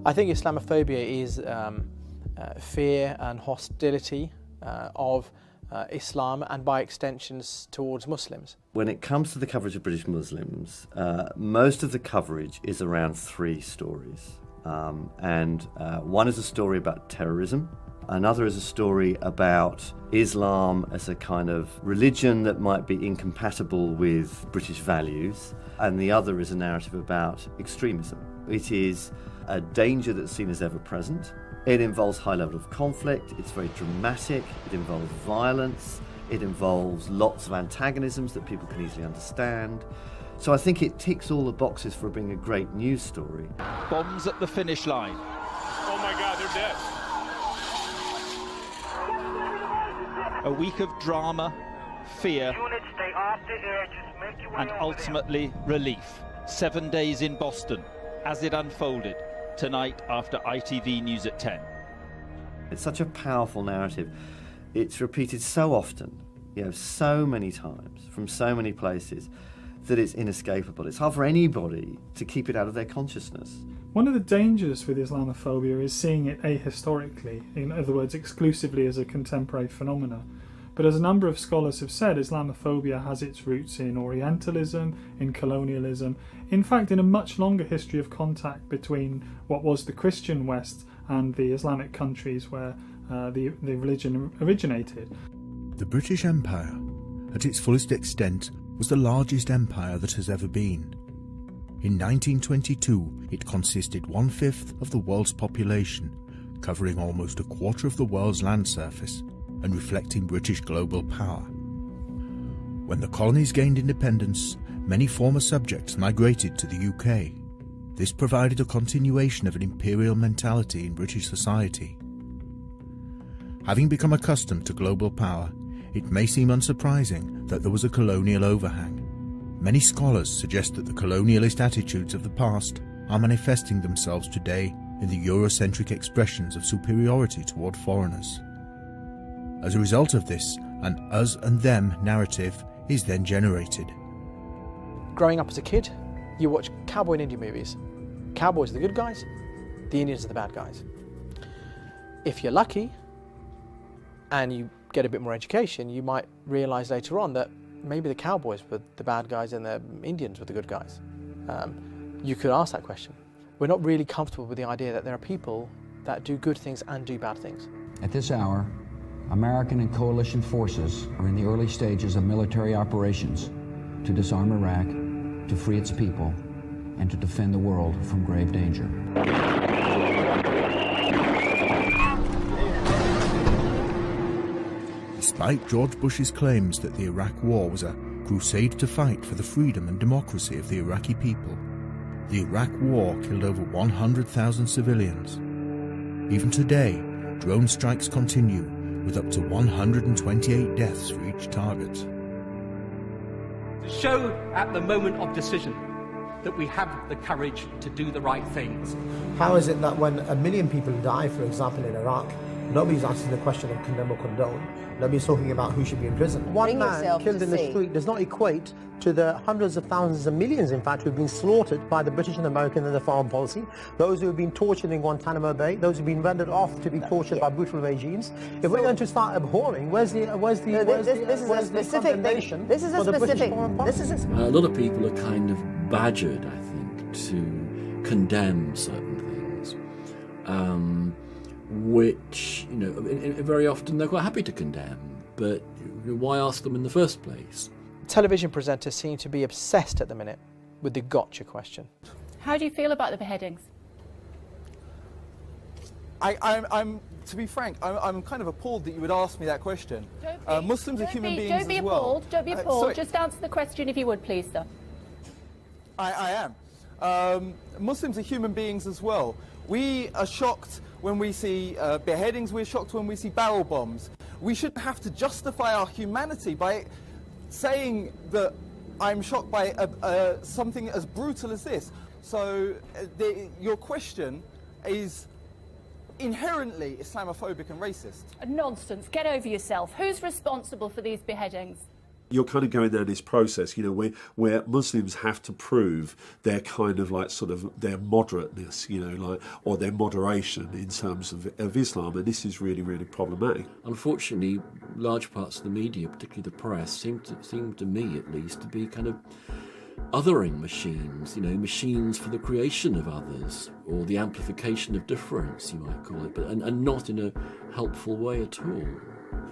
I think Islamophobia is fear and hostility of Islam and by extensions towards Muslims. When it comes to the coverage of British Muslims, most of the coverage is around three stories. One is a story about terrorism, another is a story about Islam as a kind of religion that might be incompatible with British values, and the other is a narrative about extremism. It is a danger that's seen as ever present. It involves high level of conflict, it's very dramatic, it involves violence, it involves lots of antagonisms that people can easily understand. So I think it ticks all the boxes for being a great news story. Bombs at the finish line. Oh my God, they're dead. A week of drama, fear, and ultimately relief. 7 days in Boston as it unfolded tonight after ITV News at 10. It's such a powerful narrative. It's repeated so often, so many times, from so many places, that it's inescapable. It's hard for anybody to keep it out of their consciousness. One of the dangers with Islamophobia is seeing it ahistorically, in other words, exclusively as a contemporary phenomena. But as a number of scholars have said, Islamophobia has its roots in Orientalism, in colonialism, in fact in a much longer history of contact between what was the Christian West and the Islamic countries where the religion originated. The British Empire, at its fullest extent, was the largest empire that has ever been. In 1922, it consisted 1/5 of the world's population, covering almost a quarter of the world's land surface, and reflecting British global power. When the colonies gained independence, many former subjects migrated to the UK. This provided a continuation of an imperial mentality in British society. Having become accustomed to global power, it may seem unsurprising that there was a colonial overhang. Many scholars suggest that the colonialist attitudes of the past are manifesting themselves today in the Eurocentric expressions of superiority toward foreigners. As a result of this, an us and them narrative is then generated. Growing up as a kid, you watch cowboy and Indian movies. Cowboys are the good guys, the Indians are the bad guys. If you're lucky and you get a bit more education, you might realise later on that maybe the cowboys were the bad guys and the Indians were the good guys. You could ask that question. We're not really comfortable with the idea that there are people that do good things and do bad things. At this hour, American and coalition forces are in the early stages of military operations to disarm Iraq, to free its people, and to defend the world from grave danger. Despite George Bush's claims that the Iraq War was a crusade to fight for the freedom and democracy of the Iraqi people, the Iraq War killed over 100,000 civilians. Even today, drone strikes continue, with up to 128 deaths for each target. To show at the moment of decision that we have the courage to do the right things. How is it that when 1 million people die, for example, in Iraq, nobody's asking the question of condemn or condone? Nobody's talking about who should be in prison. One man killed in the street does not equate to the hundreds of thousands and millions, in fact, who've been slaughtered by the British and American and their foreign policy, those who have been tortured in Guantanamo Bay, those who've been rendered off to be tortured by brutal regimes. If we're going to start abhorring, where's the condemnation? This is a specific. A lot of people are kind of badgered, I think, to condemn certain things, which, very often they're quite happy to condemn, but why ask them in the first place? Television presenters seem to be obsessed at the minute with the gotcha question. How do you feel about the beheadings? I'm to be frank, I'm kind of appalled that you would ask me that question. Muslims are human beings as well. Don't be appalled. Just answer the question if you would, please, sir. I am. Muslims are human beings as well. We are shocked when we see beheadings. We're shocked when we see barrel bombs. We shouldn't have to justify our humanity by saying that I'm shocked by something as brutal as this. So your question is inherently Islamophobic and racist. Nonsense. Get over yourself. Who's responsible for these beheadings? You're kind of going down this process, you know, where Muslims have to prove their kind of like sort of their moderateness, you know, like, or their moderation in terms of Islam, and this is really, really problematic. Unfortunately, large parts of the media, particularly the press, seem to me at least to be kind of othering machines, you know, machines for the creation of others, or the amplification of difference, you might call it, but and not in a helpful way at all.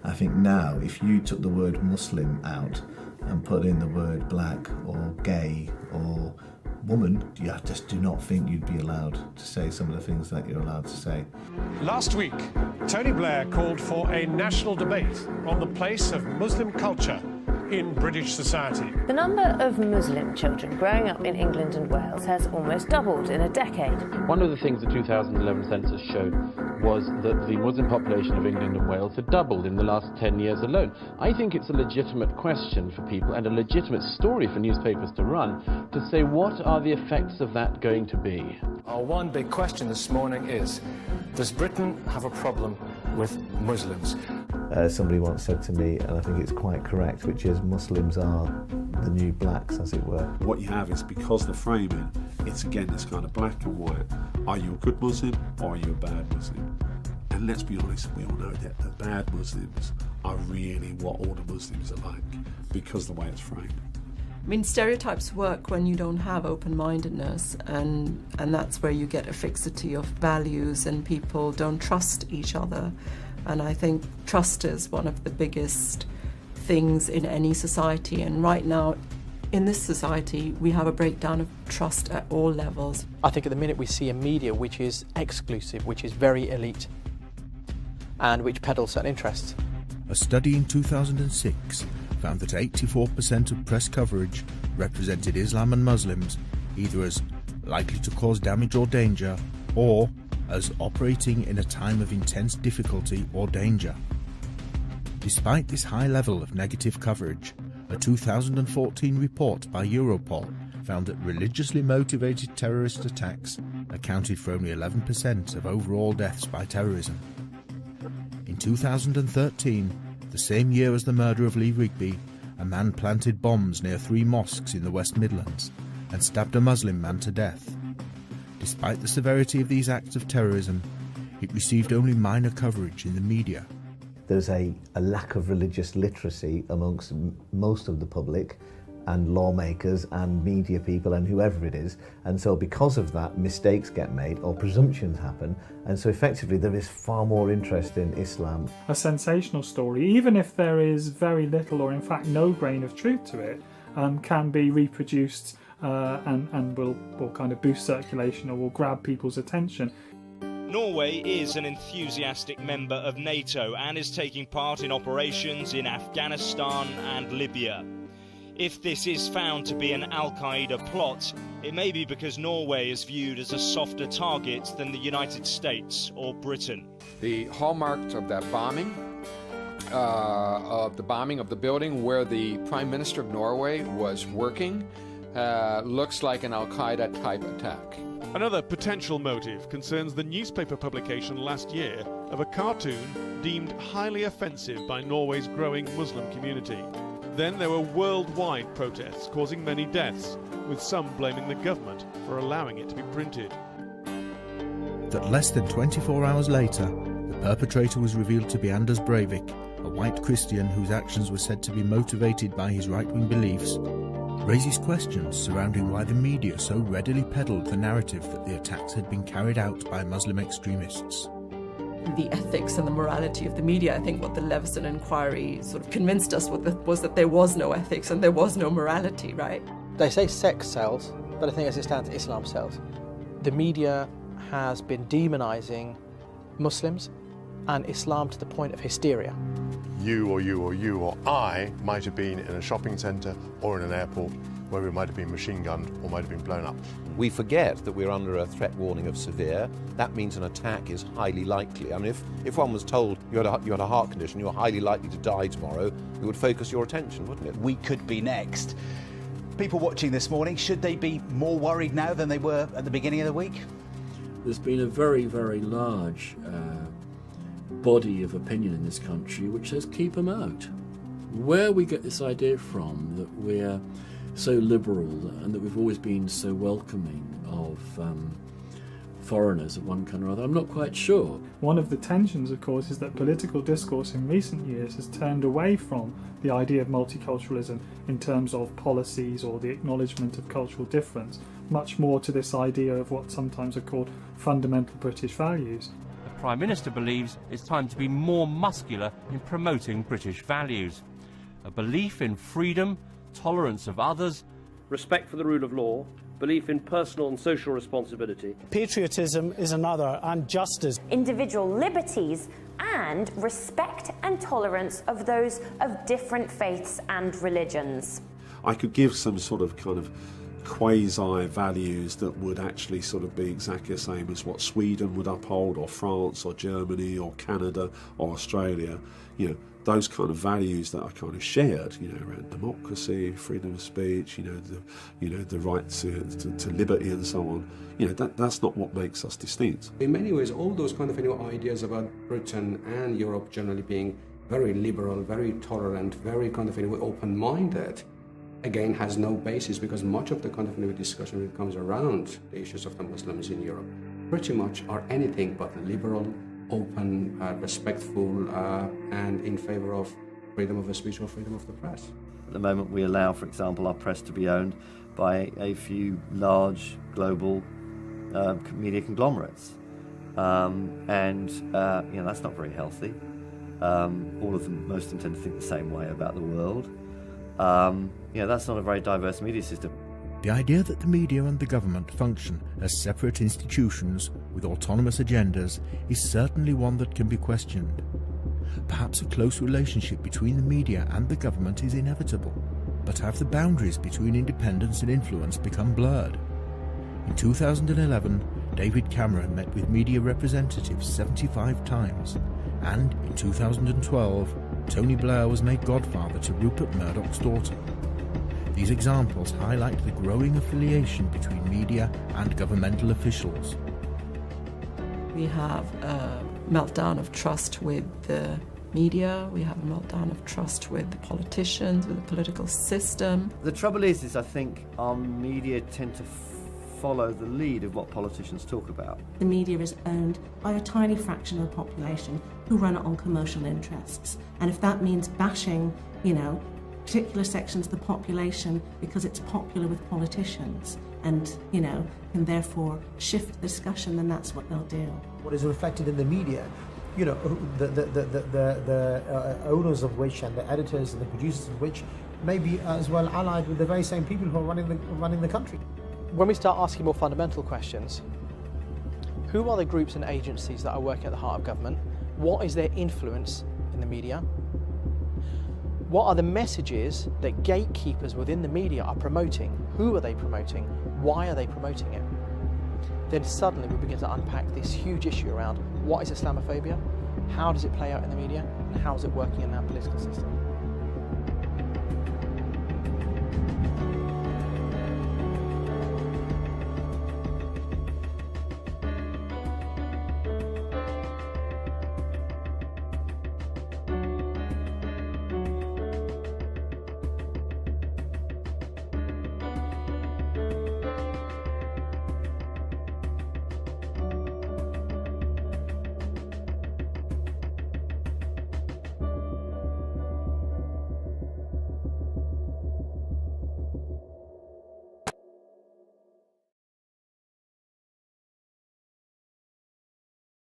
I think now, if you took the word Muslim out and put in the word black or gay or woman, I just do not think you'd be allowed to say some of the things that you're allowed to say. Last week, Tony Blair called for a national debate on the place of Muslim culture in British society. The number of Muslim children growing up in England and Wales has almost doubled in a decade. One of the things the 2011 census showed was that the Muslim population of England and Wales had doubled in the last 10 years alone. I think it's a legitimate question for people and a legitimate story for newspapers to run to say, what are the effects of that going to be? Our one big question this morning is, does Britain have a problem with Muslims? Somebody once said to me, and I think it's quite correct, which is Muslims are the new blacks, as it were. What you have is, because the framing, it's again this kind of black and white. Are you a good Muslim or are you a bad Muslim? And let's be honest, we all know that the bad Muslims are really what all the Muslims are like, because of the way it's framed. I mean, stereotypes work when you don't have open-mindedness, and that's where you get a fixity of values and people don't trust each other. And I think trust is one of the biggest things in any society. And right now, in this society, we have a breakdown of trust at all levels. I think at the minute we see a media which is exclusive, which is very elite, and which peddles certain interests. A study in 2006 found that 84% of press coverage represented Islam and Muslims either as likely to cause damage or danger, or as operating in a time of intense difficulty or danger. Despite this high level of negative coverage, a 2014 report by Europol found that religiously motivated terrorist attacks accounted for only 11% of overall deaths by terrorism. In 2013, the same year as the murder of Lee Rigby, a man planted bombs near 3 mosques in the West Midlands and stabbed a Muslim man to death. Despite the severity of these acts of terrorism, it received only minor coverage in the media. There's a lack of religious literacy amongst most of the public and lawmakers and media people and whoever it is, and so because of that, mistakes get made or presumptions happen, and so effectively there is far more interest in Islam. A sensational story, even if there is very little or in fact no grain of truth to it, can be reproduced and will kind of boost circulation or will grab people's attention. Norway is an enthusiastic member of NATO and is taking part in operations in Afghanistan and Libya. If this is found to be an Al-Qaeda plot, it may be because Norway is viewed as a softer target than the United States or Britain. The hallmarks of that bombing, of the building where the Prime Minister of Norway was working, looks like an Al-Qaeda type attack. Another potential motive concerns the newspaper publication last year of a cartoon deemed highly offensive by Norway's growing Muslim community. Then there were worldwide protests causing many deaths, with some blaming the government for allowing it to be printed. That less than 24 hours later, the perpetrator was revealed to be Anders Breivik, a white Christian whose actions were said to be motivated by his right-wing beliefs, raises questions surrounding why the media so readily peddled the narrative that the attacks had been carried out by Muslim extremists. The ethics and the morality of the media, I think what the Leveson inquiry sort of convinced us was that there was no ethics and there was no morality, right? They say sex sells, but I think as it stands, Islam sells. The media has been demonising Muslims and Islam to the point of hysteria. You or I might have been in a shopping centre or in an airport where we might have been machine gunned or might have been blown up. We forget that we're under a threat warning of severe. That means an attack is highly likely. I mean, if one was told you had a heart condition, you're highly likely to die tomorrow, it would focus your attention, wouldn't it? We could be next. People watching this morning, should they be more worried now than they were at the beginning of the week? There's been a very, very large body of opinion in this country which says keep them out. where we get this idea from that we're so liberal and that we've always been so welcoming of foreigners of one kind or other, I'm not quite sure. One of the tensions, of course, is that political discourse in recent years has turned away from the idea of multiculturalism in terms of policies or the acknowledgement of cultural difference, much more to this idea of what sometimes are called fundamental British values. The Prime Minister believes it's time to be more muscular in promoting British values. A belief in freedom, tolerance of others, respect for the rule of law, belief in personal and social responsibility. Patriotism is another, and justice. Individual liberties and respect and tolerance of those of different faiths and religions. I could give some sort of kind of quasi-values that would actually sort of be exactly the same as what Sweden would uphold, or France, or Germany, or Canada, or Australia. You know, those kind of values that are kind of shared, you know, around democracy, freedom of speech, the right to liberty and so on. You know, that's not what makes us distinct. In many ways, all those kind of ideas about Britain and Europe generally being very liberal, very tolerant, very kind of open-minded, again, has no basis, because much of the kind of discussion when it comes around the issues of the Muslims in Europe pretty much are anything but liberal, open, respectful, and in favour of freedom of speech or freedom of the press. At the moment we allow, for example, our press to be owned by a few large global media conglomerates. That's not very healthy. All of them, most of them tend to think the same way about the world. That's not a very diverse media system. The idea that the media and the government function as separate institutions with autonomous agendas is certainly one that can be questioned. Perhaps a close relationship between the media and the government is inevitable, but have the boundaries between independence and influence become blurred? In 2011, David Cameron met with media representatives 75 times, and in 2012, Tony Blair was made godfather to Rupert Murdoch's daughter. These examples highlight the growing affiliation between media and governmental officials. We have a meltdown of trust with the media, we have a meltdown of trust with the politicians, with the political system. The trouble is I think our media tend to follow the lead of what politicians talk about. The media is owned by a tiny fraction of the population who run it on commercial interests. And if that means bashing, particular sections of the population because it's popular with politicians and, can therefore shift the discussion, then that's what they'll do. What is reflected in the media, the owners of which and the editors and the producers of which may be as well allied with the very same people who are running the country. When we start asking more fundamental questions, who are the groups and agencies that are working at the heart of government? What is their influence in the media? What are the messages that gatekeepers within the media are promoting? Who are they promoting? Why are they promoting it? Then suddenly we begin to unpack this huge issue around what is Islamophobia, how does it play out in the media, and how is it working in our political system?